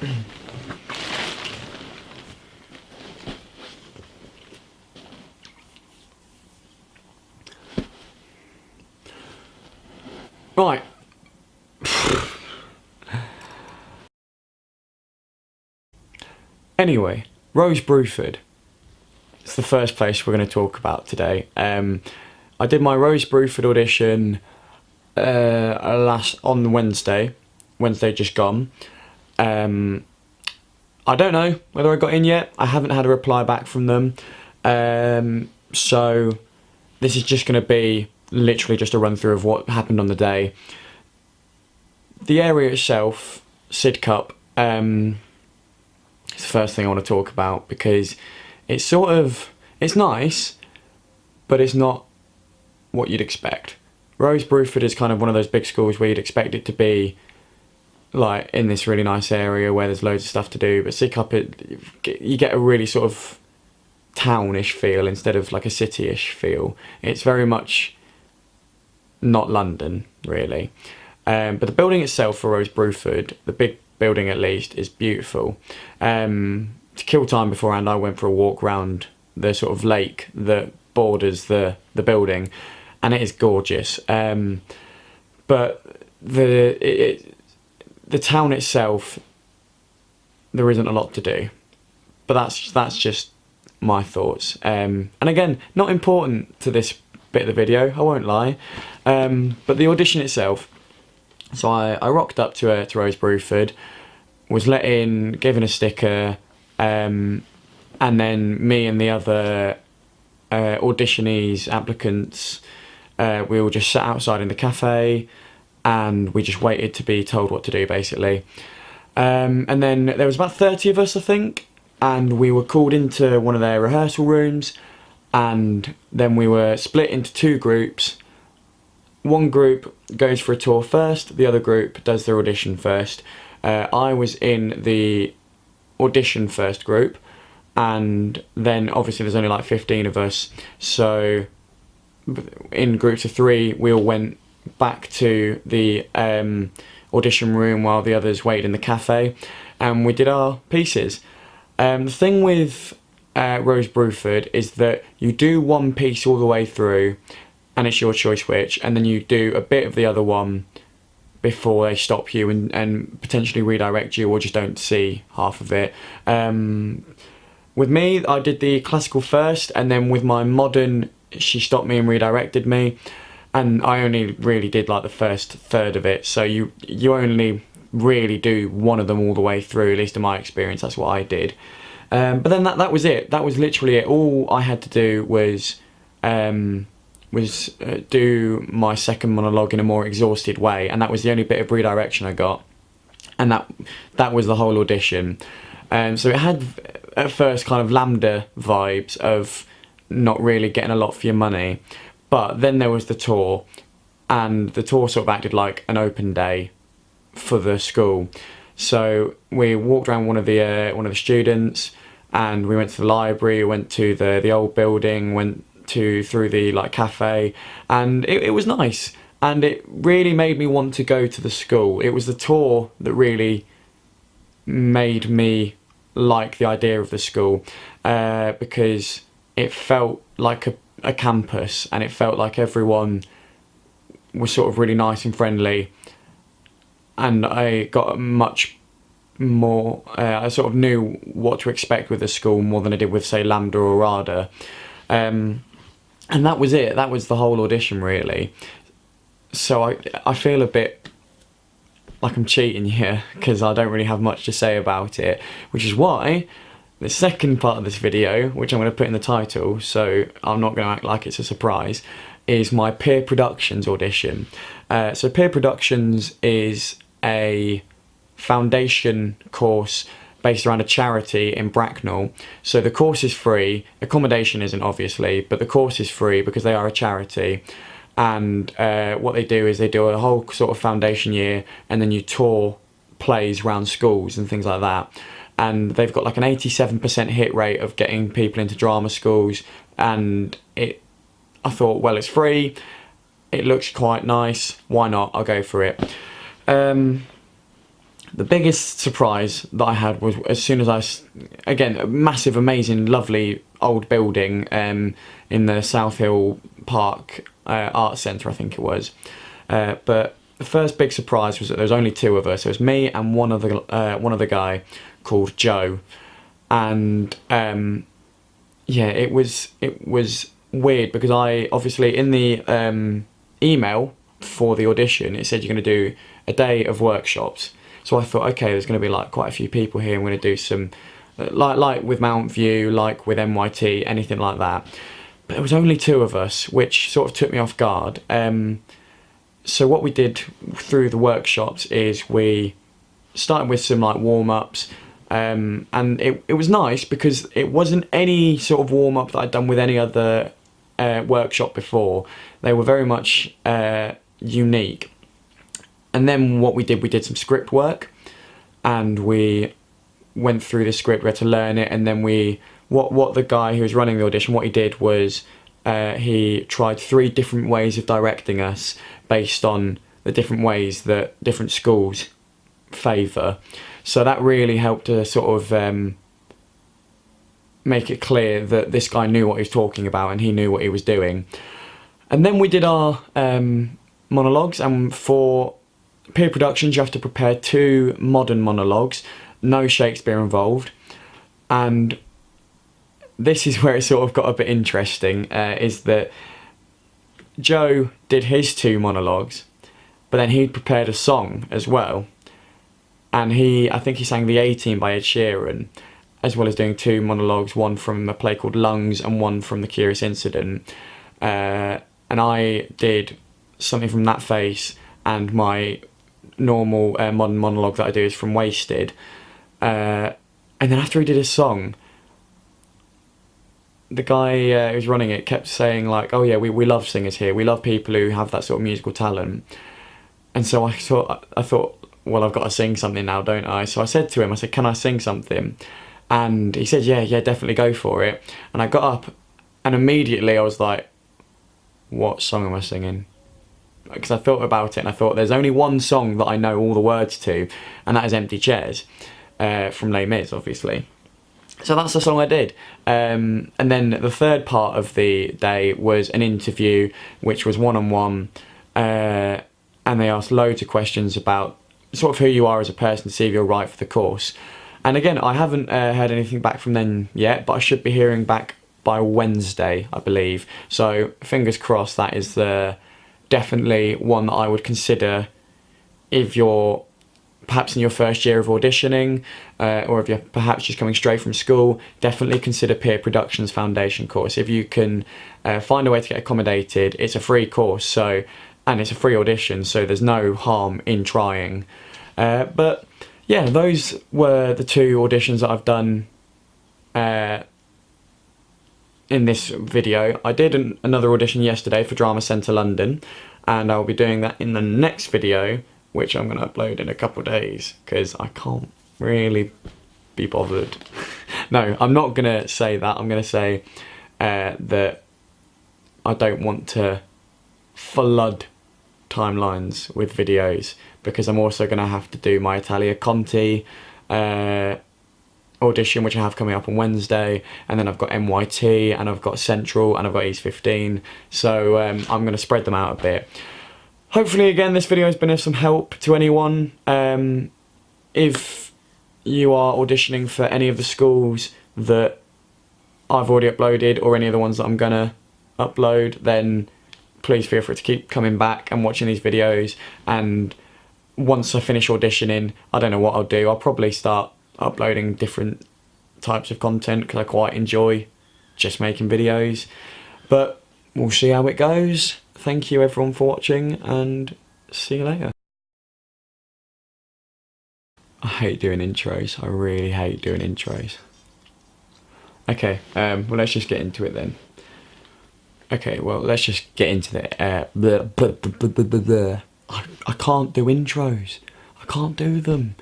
Right. Anyway, Rose Bruford. It's the first place we're going to talk about today. I did my Rose Bruford audition on Wednesday just gone. I don't know whether I got in yet. I haven't had a reply back from them. So this is just going to be literally just a run through of what happened on the day. The area itself, Sidcup, is the first thing I want to talk about, because it's it's nice, but it's not what you'd expect. Rose Bruford is kind of one of those big schools where you'd expect it to be like in this really nice area where there's loads of stuff to do, but Sidcup, you get a really sort of townish feel instead of like a city-ish feel. It's very much not London, really. But the building itself for Rose Bruford, the big building at least, is beautiful. To kill time beforehand, I went for a walk around the sort of lake that borders the building, and it is gorgeous. But the town itself, there isn't a lot to do. But that's just my thoughts. And again, not important to this bit of the video, I won't lie. But the audition itself, so I rocked up to Rose Bruford, was let in, given a sticker, and then me and the other auditionees, applicants, we all just sat outside in the cafe, and we just waited to be told what to do, basically. And then there was about 30 of us, I think, and we were called into one of their rehearsal rooms, and then we were split into two groups. One group goes for a tour first, the other group does their audition first. I was in the audition first group, and then obviously there's only like 15 of us, so in groups of three we all went back to the audition room while the others waited in the cafe, and we did our pieces. The thing with Rose Bruford is that you do one piece all the way through, and it's your choice which, and then you do a bit of the other one before they stop you and potentially redirect you, or just don't see half of it. With me, I did the classical first, and then with my modern, she stopped me and redirected me, and I only really did like the first third of it, so you only really do one of them all the way through, at least in my experience. That's what I did. But then that was it. That was literally it. All I had to do was do my second monologue in a more exhausted way, and that was the only bit of redirection I got, and that was the whole audition. So it had at first kind of Lambda vibes of not really getting a lot for your money, but then there was the tour, and the tour sort of acted like an open day for the school. So we walked around one of the students, and we went to the library, went to the old building, went through the like cafe, and it was nice, and it really made me want to go to the school. It was the tour that really made me like the idea of the school, because it felt like a campus, and it felt like everyone was sort of really nice and friendly, and I got much more, I sort of knew what to expect with the school more than I did with, say, Lambda or RADA. And that was it. That was the whole audition, really. So I feel a bit like I'm cheating here, because I don't really have much to say about it, which is why the second part of this video, which I'm going to put in the title, so I'm not going to act like it's a surprise, is my Peer Productions audition. So Peer Productions is a foundation course based around a charity in Bracknell. So the course is free, accommodation isn't obviously, but the course is free because they are a charity. And what they do is they do a whole sort of foundation year, and then you tour plays around schools and things like that. And they've got like an 87% hit rate of getting people into drama schools, and I thought, well, it's free, it looks quite nice, why not, I'll go for it. The biggest surprise that I had was as soon as again, a massive, amazing, lovely old building in the South Hill Park Arts Centre, I think it was. But the first big surprise was that there was only two of us. It was me and one other guy called Joe, and yeah, it was weird because I obviously in the email for the audition it said you're going to do a day of workshops. So I thought, okay, there's going to be like quite a few people here. I'm going to do some like with Mount View, like with NYT, anything like that. But there was only two of us, which sort of took me off guard. So what we did through the workshops is we started with some like warm-ups, and it was nice because it wasn't any sort of warm-up that I'd done with any other workshop before. They were very much unique. And then what we did some script work, and we went through the script, we had to learn it, and then what the guy who was running the audition, what he did was he tried 3 different ways of directing us based on the different ways that different schools favour. So that really helped to sort of make it clear that this guy knew what he was talking about and he knew what he was doing. And then we did our monologues, and for peer productions you have to prepare 2 modern monologues, no Shakespeare involved. And this is where it sort of got a bit interesting, is that Joe did his 2 monologues, but then he'd prepared a song as well, and I think he sang The A-Team by Ed Sheeran, as well as doing 2 monologues, one from a play called Lungs and one from The Curious Incident. And I did Something from That Face, and my normal modern monologue that I do is from Wasted. And then after he did his song, the guy who was running it kept saying like, oh yeah, we love singers here, we love people who have that sort of musical talent. And so I thought, well, I've got to sing something now, don't I? So I said to him, I said, can I sing something? And he said, yeah, definitely go for it. And I got up, and immediately I was like, what song am I singing? Because I thought about it, and I thought there's only one song that I know all the words to, and that is Empty Chairs, from Les Mis, obviously. So that's the song I did. And then the third part of the day was an interview, which was one-on-one, and they asked loads of questions about sort of who you are as a person to see if you're right for the course. And again, I haven't heard anything back from them yet, but I should be hearing back by Wednesday, I believe. So fingers crossed, that is definitely one that I would consider if you're perhaps in your first year of auditioning, or if you're perhaps just coming straight from school. Definitely consider Peer Productions Foundation course. If you can find a way to get accommodated, it's a free course, and it's a free audition, so there's no harm in trying. But yeah, those were the 2 auditions that I've done in this video. I did another audition yesterday for Drama Centre London, and I'll be doing that in the next video, which I'm going to upload in a couple of days, because I can't really be bothered. No, I'm not going to say that. I'm going to say that I don't want to flood timelines with videos, because I'm also going to have to do my Italia Conti audition, which I have coming up on Wednesday, and then I've got NYT, and I've got Central, and I've got East 15, so I'm going to spread them out a bit. Hopefully, again, this video has been of some help to anyone. If you are auditioning for any of the schools that I've already uploaded, or any of the ones that I'm going to upload, then please feel free to keep coming back and watching these videos. And once I finish auditioning, I don't know what I'll do. I'll probably start uploading different types of content, because I quite enjoy just making videos. But we'll see how it goes. Thank you everyone for watching, and see you later. I hate doing intros. I really hate doing intros. Okay, well, let's just get into it then. Okay, well, let's just get into it. I can't do intros. I can't do them.